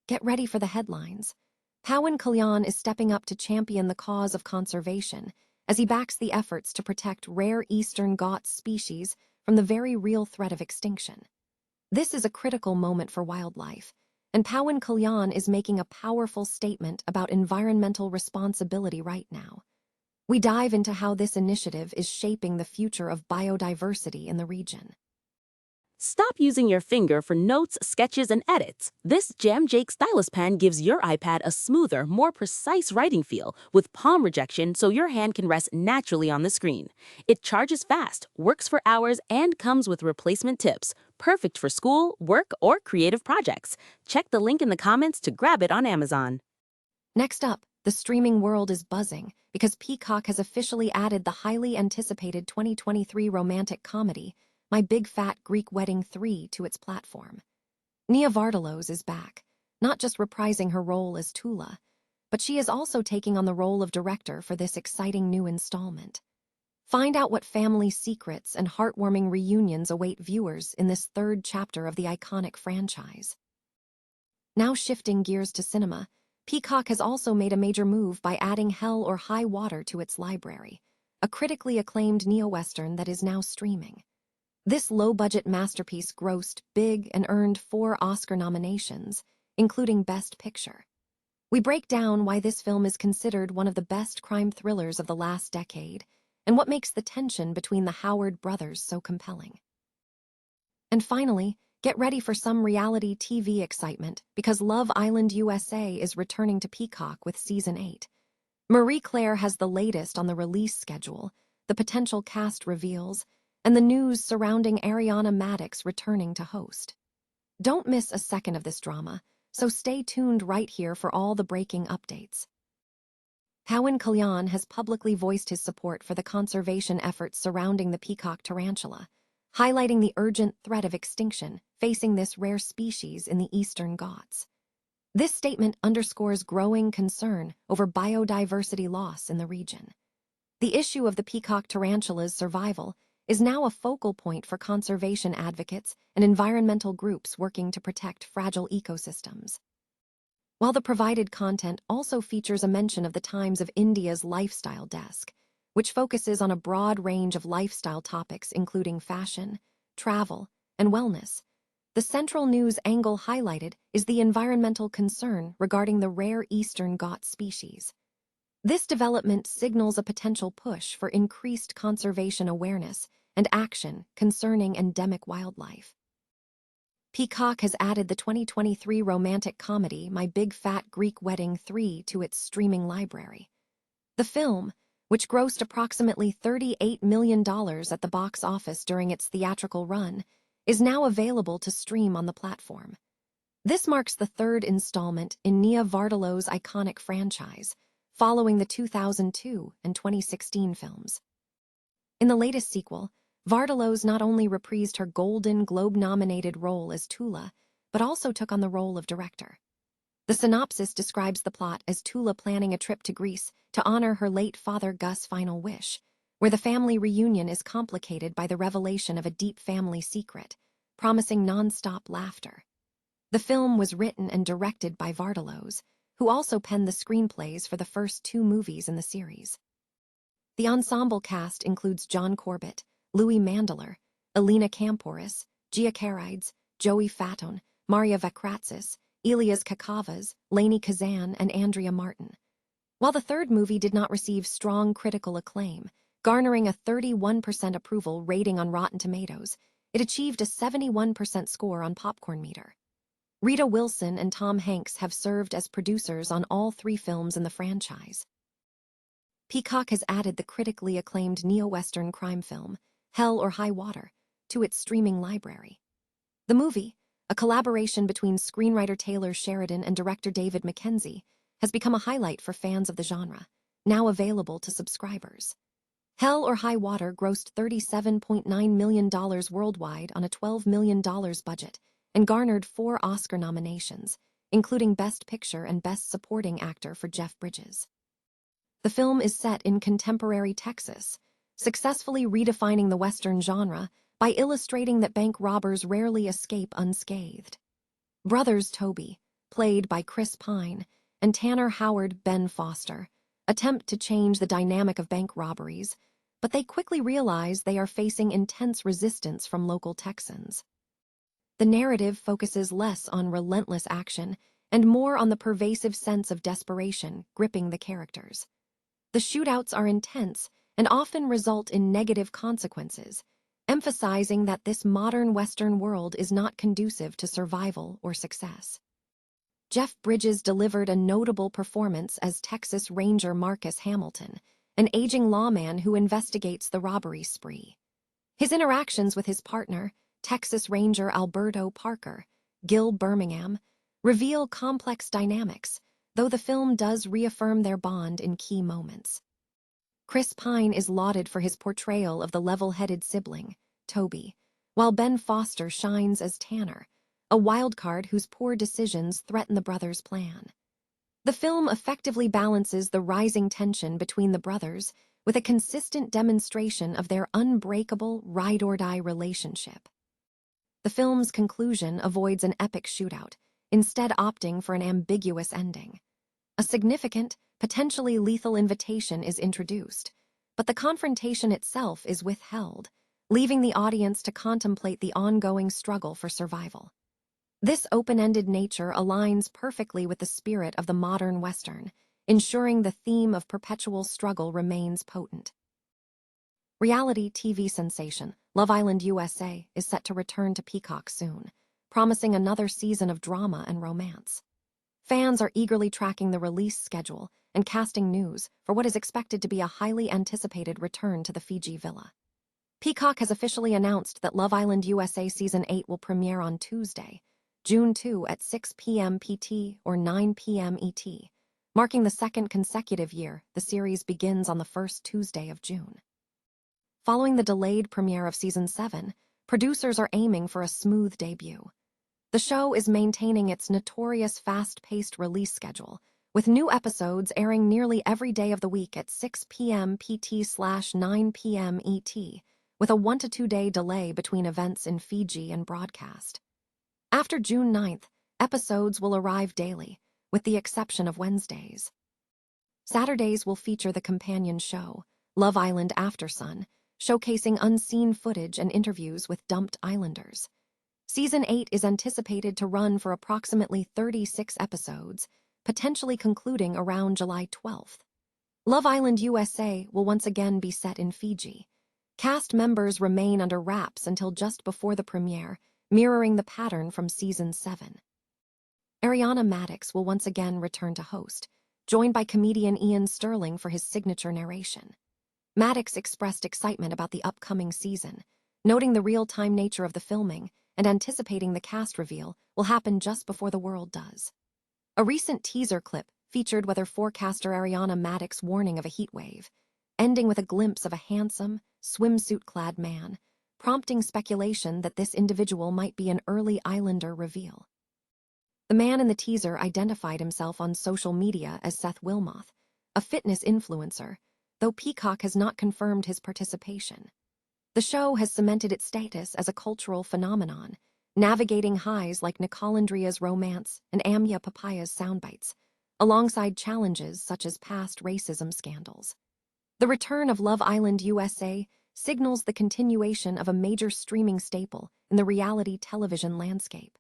Get ready for the headlines. Pawan Kalyan is stepping up to champion the cause of conservation as he backs the efforts to protect rare Eastern Ghats species from the very real threat of extinction. This is a critical moment for wildlife, and Pawan Kalyan is making a powerful statement about environmental responsibility right now. We dive into how this initiative is shaping the future of biodiversity in the region. Stop using your finger for notes, sketches, and edits. This Jam Jake stylus pen gives your iPad a smoother, more precise writing feel with palm rejection so your hand can rest naturally on the screen. It charges fast, works for hours, and comes with replacement tips. Perfect for school, work, or creative projects. Check the link in the comments to grab it on Amazon. Next up, the streaming world is buzzing because Peacock has officially added the highly anticipated 2023 romantic comedy, My Big Fat Greek Wedding 3, to its platform. Nia Vardalos is back, not just reprising her role as Tula, but she is also taking on the role of director for this exciting new installment. Find out what family secrets and heartwarming reunions await viewers in this third chapter of the iconic franchise. Now shifting gears to cinema, Peacock has also made a major move by adding Hell or High Water to its library, a critically acclaimed neo-western that is now streaming. This low-budget masterpiece grossed big and earned 4 Oscar nominations, including Best Picture. We break down why this film is considered one of the best crime thrillers of the last decade, and what makes the tension between the Howard brothers so compelling. And finally, get ready for some reality TV excitement because Love Island USA is returning to Peacock with Season 8. Marie Claire has the latest on the release schedule, the potential cast reveals, and the news surrounding Ariana Madix returning to host. Don't miss a second of this drama, so stay tuned right here for all the breaking updates. Pawan Kalyan has publicly voiced his support for the conservation efforts surrounding the Peacock Tarantula, highlighting the urgent threat of extinction facing this rare species in the Eastern Ghats. This statement underscores growing concern over biodiversity loss in the region. The issue of the peacock tarantula's survival is now a focal point for conservation advocates and environmental groups working to protect fragile ecosystems. While the provided content also features a mention of the Times of India's lifestyle desk, which focuses on a broad range of lifestyle topics including fashion, travel, and wellness, the central news angle highlighted is the environmental concern regarding the rare Eastern Ghats species. This development signals a potential push for increased conservation awareness and action concerning endemic wildlife. Peacock has added the 2023 romantic comedy My Big Fat Greek Wedding 3 to its streaming library. The film, which grossed approximately $38 million at the box office during its theatrical run, is now available to stream on the platform. This marks the third installment in Nia Vardalos' iconic franchise, following the 2002 and 2016 films. In the latest sequel, Vardalos not only reprised her Golden Globe-nominated role as Tula, but also took on the role of director. The synopsis describes the plot as Tula planning a trip to Greece to honor her late father Gus' final wish, where the family reunion is complicated by the revelation of a deep family secret, promising non-stop laughter. The film was written and directed by Vardalos, who also penned the screenplays for the first 2 movies in the series. The ensemble cast includes John Corbett, Louis Mandler, Elena Kampouris, Gia Carides, Joey Fatone, Maria Vakratsis, Elias Kakavas, Lainey Kazan, and Andrea Martin. While the third movie did not receive strong critical acclaim, garnering a 31% approval rating on Rotten Tomatoes, it achieved a 71% score on Popcorn Meter. Rita Wilson and Tom Hanks have served as producers on all 3 films in the franchise. Peacock has added the critically acclaimed neo-western crime film, Hell or High Water, to its streaming library. The movie, a collaboration between screenwriter Taylor Sheridan and director David Mackenzie, has become a highlight for fans of the genre, now available to subscribers. Hell or High Water grossed $37.9 million worldwide on a $12 million budget and garnered 4 Oscar nominations, including Best Picture and Best Supporting Actor for Jeff Bridges. The film is set in contemporary Texas, successfully redefining the Western genre by illustrating that bank robbers rarely escape unscathed. Brothers Toby, played by Chris Pine, and Tanner Howard Ben Foster, attempt to change the dynamic of bank robberies, but they quickly realize they are facing intense resistance from local Texans. The narrative focuses less on relentless action and more on the pervasive sense of desperation gripping the characters. The shootouts are intense and often result in negative consequences, emphasizing that this modern Western world is not conducive to survival or success. Jeff Bridges delivered a notable performance as Texas Ranger Marcus Hamilton, an aging lawman who investigates the robbery spree. His interactions with his partner, Texas Ranger Alberto Parker, Gil Birmingham, reveal complex dynamics, though the film does reaffirm their bond in key moments. Chris Pine is lauded for his portrayal of the level-headed sibling, Toby, while Ben Foster shines as Tanner, a wildcard whose poor decisions threaten the brothers' plan. The film effectively balances the rising tension between the brothers with a consistent demonstration of their unbreakable ride-or-die relationship. The film's conclusion avoids an epic shootout, instead opting for an ambiguous ending. A significant, potentially lethal invitation is introduced, but the confrontation itself is withheld, leaving the audience to contemplate the ongoing struggle for survival. This open-ended nature aligns perfectly with the spirit of the modern Western, ensuring the theme of perpetual struggle remains potent. Reality TV sensation Love Island USA is set to return to Peacock soon, promising another season of drama and romance. Fans are eagerly tracking the release schedule and casting news for what is expected to be a highly anticipated return to the Fiji villa. Peacock has officially announced that Love Island USA Season 8 will premiere on Tuesday, June 2 at 6 p.m. PT or 9 p.m. ET, marking the second consecutive year the series begins on the first Tuesday of June. Following the delayed premiere of Season 7, producers are aiming for a smooth debut. The show is maintaining its notorious fast-paced release schedule, with new episodes airing nearly every day of the week at 6 p.m. PT/9 p.m. ET, with a 1 to 2 day delay between events in Fiji and broadcast. After June 9th, episodes will arrive daily, with the exception of Wednesdays. Saturdays will feature the companion show, Love Island Aftersun, showcasing unseen footage and interviews with dumped islanders. Season 8 is anticipated to run for approximately 36 episodes, potentially concluding around July 12th. Love Island USA will once again be set in Fiji. Cast members remain under wraps until just before the premiere, mirroring the pattern from Season 7. Ariana Madix will once again return to host, joined by comedian Ian Sterling for his signature narration. Madix expressed excitement about the upcoming season, noting the real-time nature of the filming and anticipating the cast reveal will happen just before the world does. A recent teaser clip featured weather forecaster Ariana Madix's warning of a heat wave, ending with a glimpse of a handsome, swimsuit-clad man, prompting speculation that this individual might be an early Islander reveal. The man in the teaser identified himself on social media as Seth Wilmoth, a fitness influencer, though Peacock has not confirmed his participation. The show has cemented its status as a cultural phenomenon, navigating highs like Nicolandria's romance and Amya Papaya's soundbites, alongside challenges such as past racism scandals. The return of Love Island USA signals the continuation of a major streaming staple in the reality television landscape.